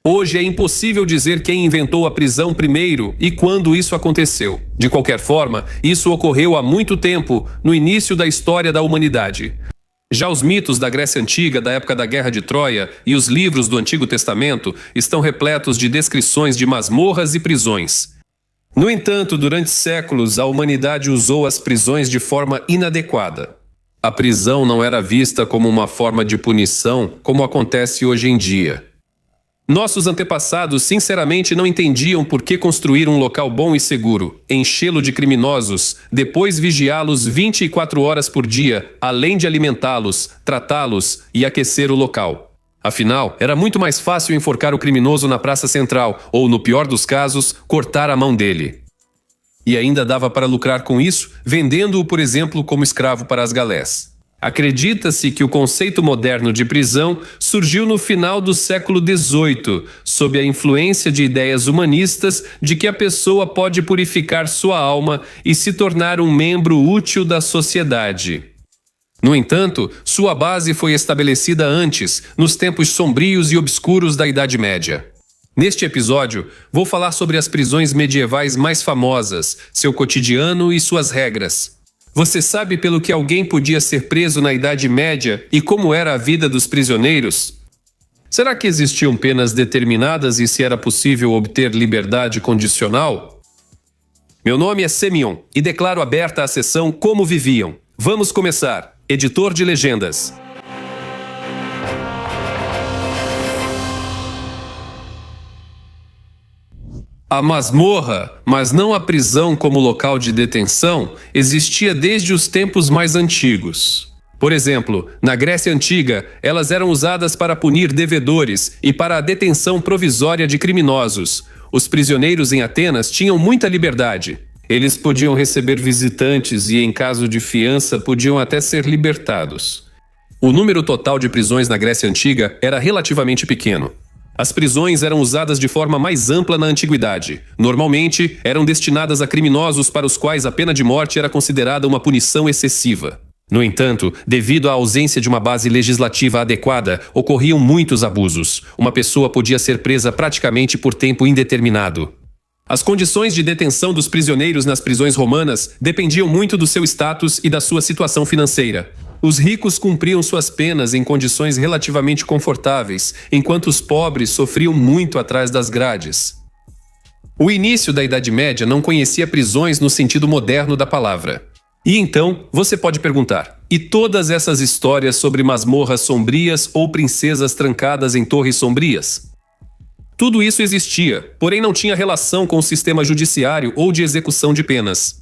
Hoje é impossível dizer quem inventou a prisão primeiro e quando isso aconteceu. De qualquer forma, isso ocorreu há muito tempo, no início da história da humanidade. Já os mitos da Grécia Antiga, da época da Guerra de Troia, e os livros do Antigo Testamento estão repletos de descrições de masmorras e prisões. No entanto, durante séculos, a humanidade usou as prisões de forma inadequada. A prisão não era vista como uma forma de punição, como acontece hoje em dia. Nossos antepassados sinceramente não entendiam por que construir um local bom e seguro, enchê-lo de criminosos, depois vigiá-los 24 horas por dia, além de alimentá-los, tratá-los e aquecer o local. Afinal, era muito mais fácil enforcar o criminoso na praça central ou, no pior dos casos, cortar a mão dele. E ainda dava para lucrar com isso, vendendo-o, por exemplo, como escravo para as galés. Acredita-se que o conceito moderno de prisão surgiu no final do século XVIII, sob a influência de ideias humanistas de que a pessoa pode purificar sua alma e se tornar um membro útil da sociedade. No entanto, sua base foi estabelecida antes, nos tempos sombrios e obscuros da Idade Média. Neste episódio, vou falar sobre as prisões medievais mais famosas, seu cotidiano e suas regras. Você sabe pelo que alguém podia ser preso na Idade Média e como era a vida dos prisioneiros? Será que existiam penas determinadas e se era possível obter liberdade condicional? Meu nome é Semyon e declaro aberta a sessão Como Viviam. Vamos começar. Editor de Legendas. A masmorra, mas não a prisão como local de detenção, existia desde os tempos mais antigos. Por exemplo, na Grécia Antiga, elas eram usadas para punir devedores e para a detenção provisória de criminosos. Os prisioneiros em Atenas tinham muita liberdade. Eles podiam receber visitantes e, em caso de fiança, podiam até ser libertados. O número total de prisões na Grécia Antiga era relativamente pequeno. As prisões eram usadas de forma mais ampla na antiguidade. Normalmente, eram destinadas a criminosos para os quais a pena de morte era considerada uma punição excessiva. No entanto, devido à ausência de uma base legislativa adequada, ocorriam muitos abusos. Uma pessoa podia ser presa praticamente por tempo indeterminado. As condições de detenção dos prisioneiros nas prisões romanas dependiam muito do seu status e da sua situação financeira. Os ricos cumpriam suas penas em condições relativamente confortáveis, enquanto os pobres sofriam muito atrás das grades. O início da Idade Média não conhecia prisões no sentido moderno da palavra. E então, você pode perguntar, e todas essas histórias sobre masmorras sombrias ou princesas trancadas em torres sombrias? Tudo isso existia, porém não tinha relação com o sistema judiciário ou de execução de penas.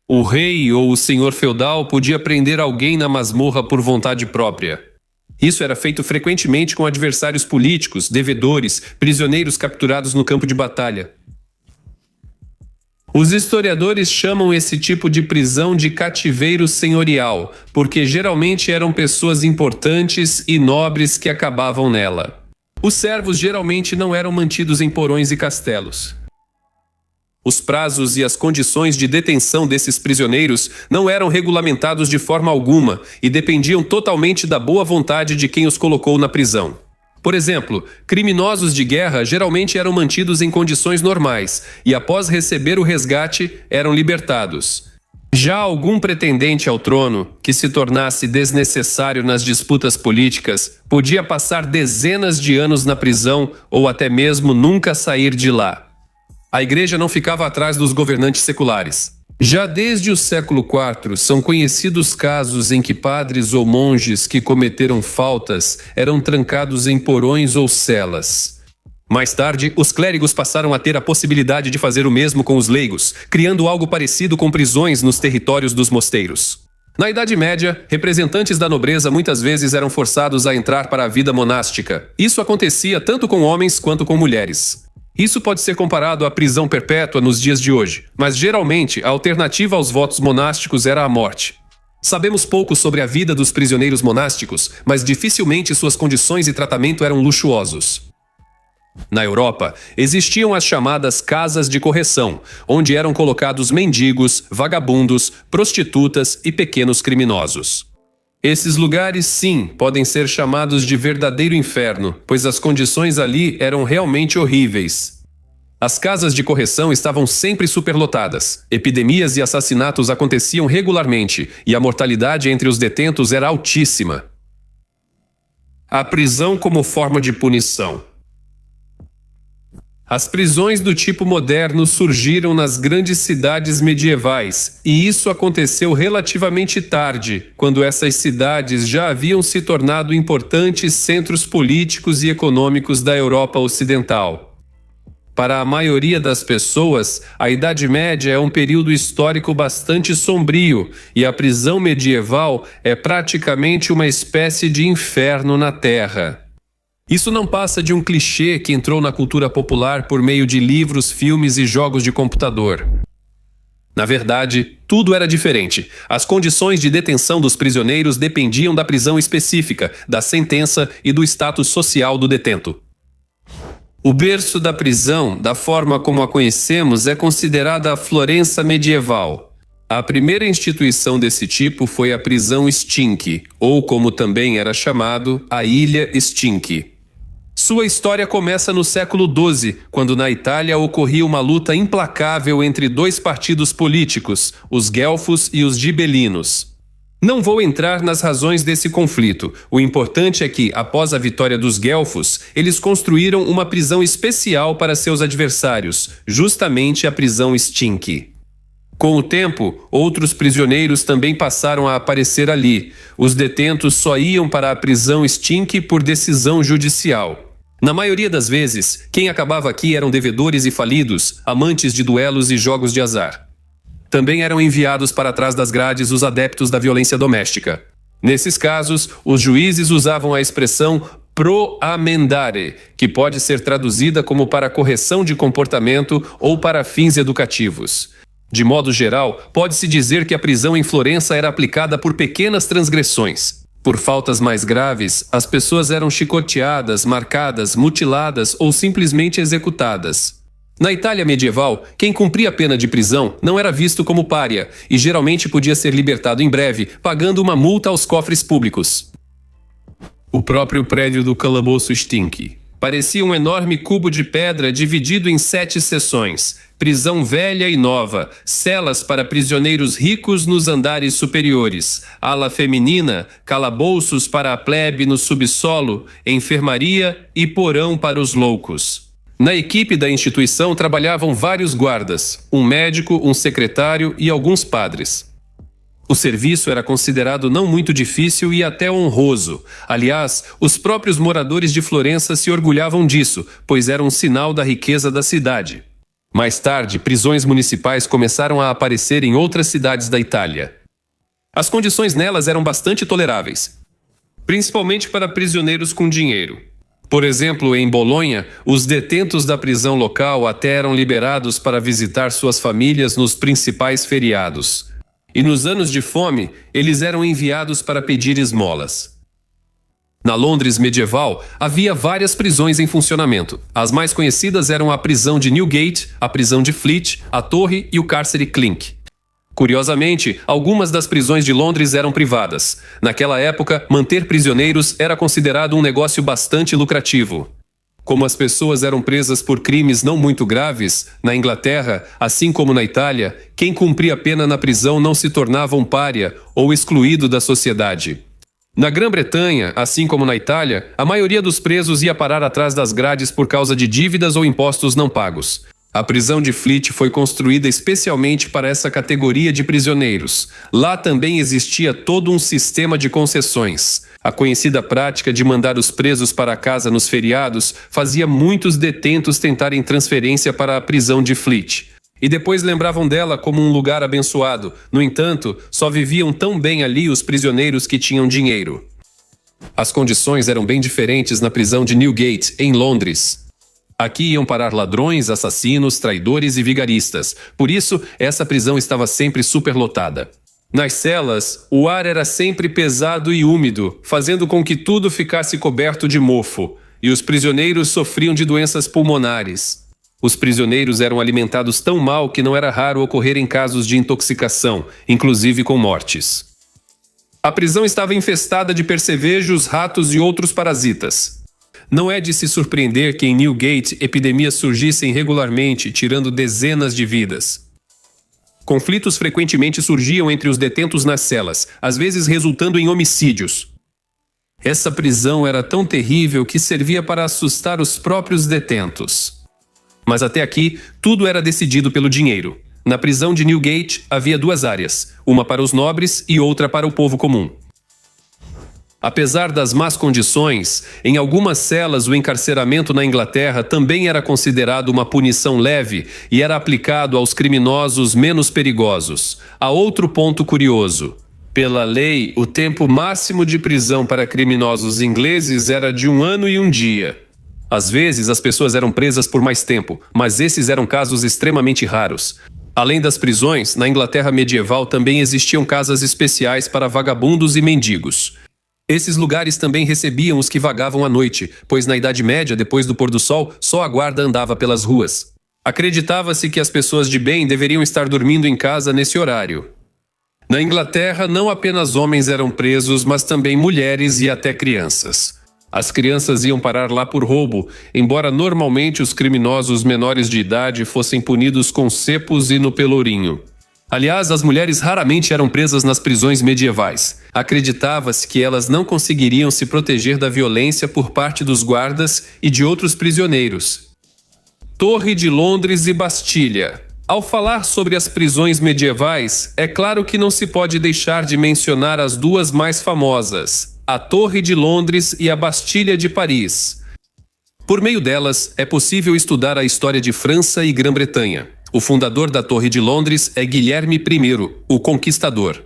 O rei ou o senhor feudal podia prender alguém na masmorra por vontade própria. Isso era feito frequentemente com adversários políticos, devedores, prisioneiros capturados no campo de batalha. Os historiadores chamam esse tipo de prisão de cativeiro senhorial, porque geralmente eram pessoas importantes e nobres que acabavam nela. Os servos geralmente não eram mantidos em porões e castelos. Os prazos e as condições de detenção desses prisioneiros não eram regulamentados de forma alguma e dependiam totalmente da boa vontade de quem os colocou na prisão. Por exemplo, criminosos de guerra geralmente eram mantidos em condições normais e, após receber o resgate, eram libertados. Já algum pretendente ao trono, que se tornasse desnecessário nas disputas políticas, podia passar dezenas de anos na prisão ou até mesmo nunca sair de lá. A igreja não ficava atrás dos governantes seculares. Já desde o século IV, são conhecidos casos em que padres ou monges que cometeram faltas eram trancados em porões ou celas. Mais tarde, os clérigos passaram a ter a possibilidade de fazer o mesmo com os leigos, criando algo parecido com prisões nos territórios dos mosteiros. Na Idade Média, representantes da nobreza muitas vezes eram forçados a entrar para a vida monástica. Isso acontecia tanto com homens quanto com mulheres. Isso pode ser comparado à prisão perpétua nos dias de hoje, mas geralmente a alternativa aos votos monásticos era a morte. Sabemos pouco sobre a vida dos prisioneiros monásticos, mas dificilmente suas condições e tratamento eram luxuosos. Na Europa, existiam as chamadas casas de correção, onde eram colocados mendigos, vagabundos, prostitutas e pequenos criminosos. Esses lugares, sim, podem ser chamados de verdadeiro inferno, pois as condições ali eram realmente horríveis. As casas de correção estavam sempre superlotadas, epidemias e assassinatos aconteciam regularmente e a mortalidade entre os detentos era altíssima. A prisão como forma de punição. As prisões do tipo moderno surgiram nas grandes cidades medievais, e isso aconteceu relativamente tarde, quando essas cidades já haviam se tornado importantes centros políticos e econômicos da Europa Ocidental. Para a maioria das pessoas, a Idade Média é um período histórico bastante sombrio, e a prisão medieval é praticamente uma espécie de inferno na Terra. Isso não passa de um clichê que entrou na cultura popular por meio de livros, filmes e jogos de computador. Na verdade, tudo era diferente. As condições de detenção dos prisioneiros dependiam da prisão específica, da sentença e do status social do detento. O berço da prisão, da forma como a conhecemos, é considerada a Florença medieval. A primeira instituição desse tipo foi a prisão Stinche, ou como também era chamado, a Ilha Stinche. Sua história começa no século XII, quando na Itália ocorria uma luta implacável entre dois partidos políticos, os guelfos e os gibelinos. Não vou entrar nas razões desse conflito. O importante é que, após a vitória dos guelfos, eles construíram uma prisão especial para seus adversários, justamente a prisão Stinche. Com o tempo, outros prisioneiros também passaram a aparecer ali. Os detentos só iam para a prisão Stinche por decisão judicial. Na maioria das vezes, quem acabava aqui eram devedores e falidos, amantes de duelos e jogos de azar. Também eram enviados para trás das grades os adeptos da violência doméstica. Nesses casos, os juízes usavam a expressão pro amendare, que pode ser traduzida como para correção de comportamento ou para fins educativos. De modo geral, pode-se dizer que a prisão em Florença era aplicada por pequenas transgressões. Por faltas mais graves, as pessoas eram chicoteadas, marcadas, mutiladas ou simplesmente executadas. Na Itália medieval, quem cumpria a pena de prisão não era visto como pária e geralmente podia ser libertado em breve, pagando uma multa aos cofres públicos. O próprio prédio do calabouço Stinche parecia um enorme cubo de pedra dividido em 7 seções. Prisão velha e nova, celas para prisioneiros ricos nos andares superiores, ala feminina, calabouços para a plebe no subsolo, enfermaria e porão para os loucos. Na equipe da instituição trabalhavam vários guardas, um médico, um secretário e alguns padres. O serviço era considerado não muito difícil e até honroso. Aliás, os próprios moradores de Florença se orgulhavam disso, pois era um sinal da riqueza da cidade. Mais tarde, prisões municipais começaram a aparecer em outras cidades da Itália. As condições nelas eram bastante toleráveis, principalmente para prisioneiros com dinheiro. Por exemplo, em Bolonha, os detentos da prisão local até eram liberados para visitar suas famílias nos principais feriados. E nos anos de fome, eles eram enviados para pedir esmolas. Na Londres medieval, havia várias prisões em funcionamento. As mais conhecidas eram a prisão de Newgate, a prisão de Fleet, a Torre e o cárcere Clink. Curiosamente, algumas das prisões de Londres eram privadas. Naquela época, manter prisioneiros era considerado um negócio bastante lucrativo. Como as pessoas eram presas por crimes não muito graves, na Inglaterra, assim como na Itália, quem cumpria a pena na prisão não se tornava um pária ou excluído da sociedade. Na Grã-Bretanha, assim como na Itália, a maioria dos presos ia parar atrás das grades por causa de dívidas ou impostos não pagos. A prisão de Fleet foi construída especialmente para essa categoria de prisioneiros. Lá também existia todo um sistema de concessões. A conhecida prática de mandar os presos para casa nos feriados fazia muitos detentos tentarem transferência para a prisão de Fleet. E depois lembravam dela como um lugar abençoado. No entanto, só viviam tão bem ali os prisioneiros que tinham dinheiro. As condições eram bem diferentes na prisão de Newgate, em Londres. Aqui iam parar ladrões, assassinos, traidores e vigaristas. Por isso, essa prisão estava sempre superlotada. Nas celas, o ar era sempre pesado e úmido, fazendo com que tudo ficasse coberto de mofo, e os prisioneiros sofriam de doenças pulmonares. Os prisioneiros eram alimentados tão mal que não era raro ocorrerem casos de intoxicação, inclusive com mortes. A prisão estava infestada de percevejos, ratos e outros parasitas. Não é de se surpreender que em Newgate epidemias surgissem regularmente, tirando dezenas de vidas. Conflitos frequentemente surgiam entre os detentos nas celas, às vezes resultando em homicídios. Essa prisão era tão terrível que servia para assustar os próprios detentos. Mas até aqui, tudo era decidido pelo dinheiro. Na prisão de Newgate havia duas áreas, uma para os nobres e outra para o povo comum. Apesar das más condições, em algumas celas o encarceramento na Inglaterra também era considerado uma punição leve e era aplicado aos criminosos menos perigosos. Há outro ponto curioso. Pela lei, o tempo máximo de prisão para criminosos ingleses era de 1 ano e 1 dia. Às vezes, as pessoas eram presas por mais tempo, mas esses eram casos extremamente raros. Além das prisões, na Inglaterra medieval também existiam casas especiais para vagabundos e mendigos. Esses lugares também recebiam os que vagavam à noite, pois na Idade Média, depois do pôr do sol, só a guarda andava pelas ruas. Acreditava-se que as pessoas de bem deveriam estar dormindo em casa nesse horário. Na Inglaterra, não apenas homens eram presos, mas também mulheres e até crianças. As crianças iam parar lá por roubo, embora normalmente os criminosos menores de idade fossem punidos com cepos e no pelourinho. Aliás, as mulheres raramente eram presas nas prisões medievais. Acreditava-se que elas não conseguiriam se proteger da violência por parte dos guardas e de outros prisioneiros. Torre de Londres e Bastilha. Ao falar sobre as prisões medievais, é claro que não se pode deixar de mencionar as duas mais famosas, a Torre de Londres e a Bastilha de Paris. Por meio delas, é possível estudar a história de França e Grã-Bretanha. O fundador da Torre de Londres é Guilherme I, o Conquistador.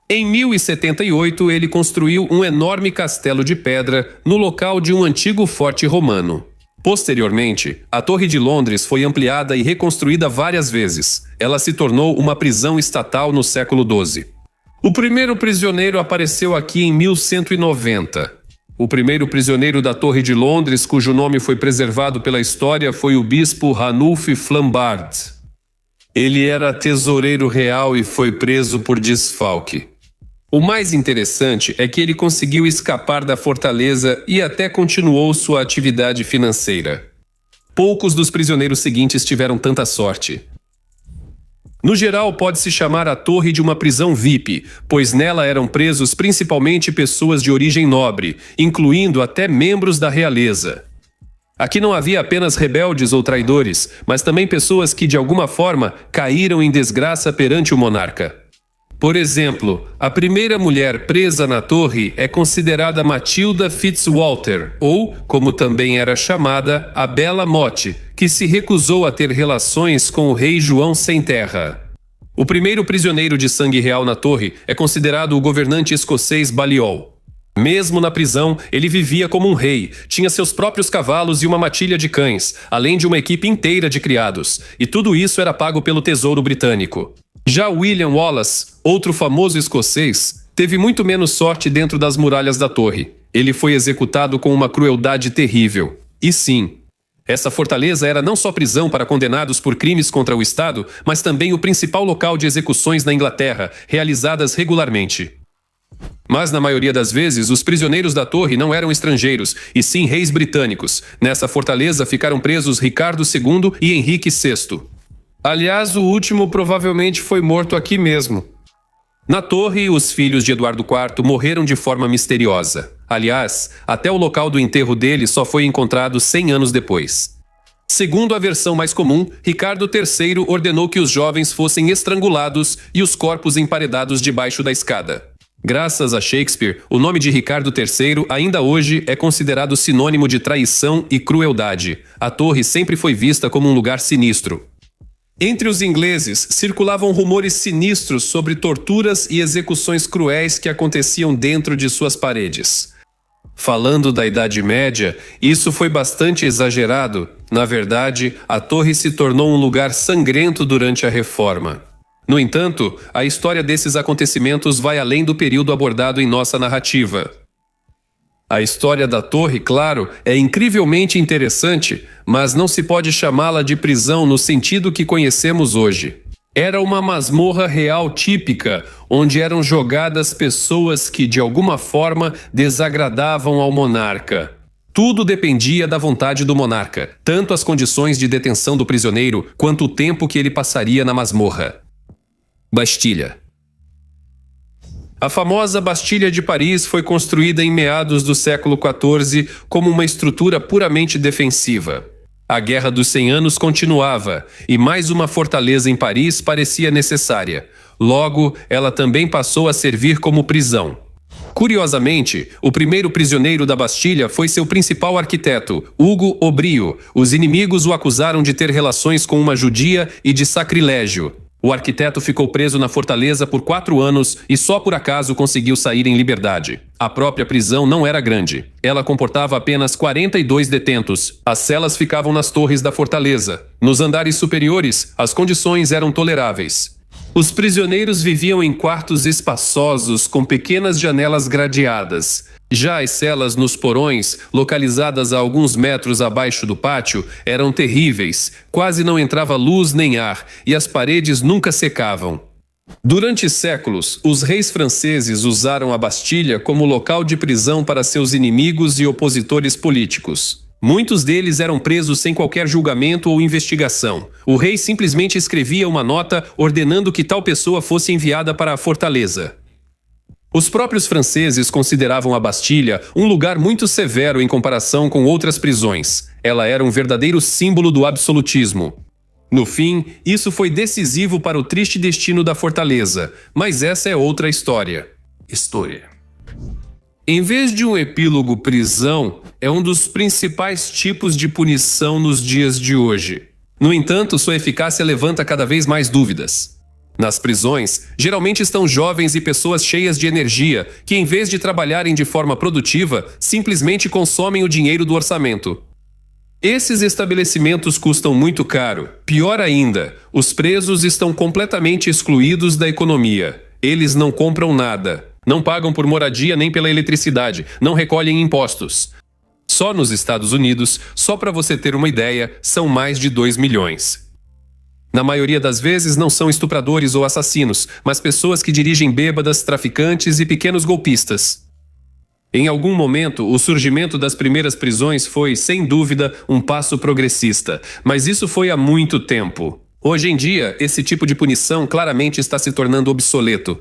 Em 1078, ele construiu um enorme castelo de pedra no local de um antigo forte romano. Posteriormente, a Torre de Londres foi ampliada e reconstruída várias vezes. Ela se tornou uma prisão estatal no século XII. O primeiro prisioneiro apareceu aqui em 1190. O primeiro prisioneiro da Torre de Londres, cujo nome foi preservado pela história, foi o bispo Ranulf Flambard. Ele era tesoureiro real e foi preso por desfalque. O mais interessante é que ele conseguiu escapar da fortaleza e até continuou sua atividade financeira. Poucos dos prisioneiros seguintes tiveram tanta sorte. No geral, pode-se chamar a torre de uma prisão VIP, pois nela eram presos principalmente pessoas de origem nobre, incluindo até membros da realeza. Aqui não havia apenas rebeldes ou traidores, mas também pessoas que, de alguma forma, caíram em desgraça perante o monarca. Por exemplo, a primeira mulher presa na torre é considerada Matilda Fitzwalter, ou, como também era chamada, a Bela Motte, que se recusou a ter relações com o rei João Sem Terra. O primeiro prisioneiro de sangue real na torre é considerado o governante escocês Balliol. Mesmo na prisão, ele vivia como um rei, tinha seus próprios cavalos e uma matilha de cães, além de uma equipe inteira de criados, e tudo isso era pago pelo Tesouro Britânico. Já William Wallace, outro famoso escocês, teve muito menos sorte dentro das muralhas da torre. Ele foi executado com uma crueldade terrível. E sim, essa fortaleza era não só prisão para condenados por crimes contra o Estado, mas também o principal local de execuções na Inglaterra, realizadas regularmente. Mas, na maioria das vezes, os prisioneiros da torre não eram estrangeiros, e sim reis britânicos. Nessa fortaleza ficaram presos Ricardo II e Henrique VI. Aliás, o último provavelmente foi morto aqui mesmo. Na torre, os filhos de Eduardo IV morreram de forma misteriosa. Aliás, até o local do enterro dele só foi encontrado 100 anos depois. Segundo a versão mais comum, Ricardo III ordenou que os jovens fossem estrangulados e os corpos emparedados debaixo da escada. Graças a Shakespeare, o nome de Ricardo III ainda hoje é considerado sinônimo de traição e crueldade. A torre sempre foi vista como um lugar sinistro. Entre os ingleses, circulavam rumores sinistros sobre torturas e execuções cruéis que aconteciam dentro de suas paredes. Falando da Idade Média, isso foi bastante exagerado. Na verdade, a torre se tornou um lugar sangrento durante a Reforma. No entanto, a história desses acontecimentos vai além do período abordado em nossa narrativa. A história da torre, claro, é incrivelmente interessante, mas não se pode chamá-la de prisão no sentido que conhecemos hoje. Era uma masmorra real típica, onde eram jogadas pessoas que, de alguma forma, desagradavam ao monarca. Tudo dependia da vontade do monarca, tanto as condições de detenção do prisioneiro quanto o tempo que ele passaria na masmorra. Bastilha. A famosa Bastilha de Paris foi construída em meados do século XIV como uma estrutura puramente defensiva. A Guerra dos 100 Anos continuava, e mais uma fortaleza em Paris parecia necessária. Logo, ela também passou a servir como prisão. Curiosamente, o primeiro prisioneiro da Bastilha foi seu principal arquiteto, Hugo Obrio. Os inimigos o acusaram de ter relações com uma judia e de sacrilégio. O arquiteto ficou preso na fortaleza por 4 anos e só por acaso conseguiu sair em liberdade. A própria prisão não era grande. Ela comportava apenas 42 detentos. As celas ficavam nas torres da fortaleza. Nos andares superiores, as condições eram toleráveis. Os prisioneiros viviam em quartos espaçosos com pequenas janelas gradeadas. Já as celas nos porões, localizadas a alguns metros abaixo do pátio, eram terríveis. Quase não entrava luz nem ar, e as paredes nunca secavam. Durante séculos, os reis franceses usaram a Bastilha como local de prisão para seus inimigos e opositores políticos. Muitos deles eram presos sem qualquer julgamento ou investigação. O rei simplesmente escrevia uma nota ordenando que tal pessoa fosse enviada para a fortaleza. Os próprios franceses consideravam a Bastilha um lugar muito severo em comparação com outras prisões. Ela era um verdadeiro símbolo do absolutismo. No fim, isso foi decisivo para o triste destino da fortaleza, mas essa é outra história. Em vez de um epílogo prisão, é um dos principais tipos de punição nos dias de hoje. No entanto, sua eficácia levanta cada vez mais dúvidas. Nas prisões, geralmente estão jovens e pessoas cheias de energia, que em vez de trabalharem de forma produtiva, simplesmente consomem o dinheiro do orçamento. Esses estabelecimentos custam muito caro. Pior ainda, os presos estão completamente excluídos da economia. Eles não compram nada. Não pagam por moradia nem pela eletricidade, não recolhem impostos. Só nos Estados Unidos, só para você ter uma ideia, são mais de 2 milhões. Na maioria das vezes não são estupradores ou assassinos, mas pessoas que dirigem bêbadas, traficantes e pequenos golpistas. Em algum momento, o surgimento das primeiras prisões foi, sem dúvida, um passo progressista, mas isso foi há muito tempo. Hoje em dia, esse tipo de punição claramente está se tornando obsoleto.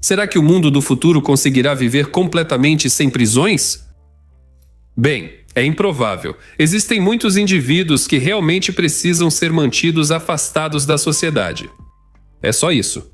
Será que o mundo do futuro conseguirá viver completamente sem prisões? Bem, é improvável. Existem muitos indivíduos que realmente precisam ser mantidos afastados da sociedade. É só isso.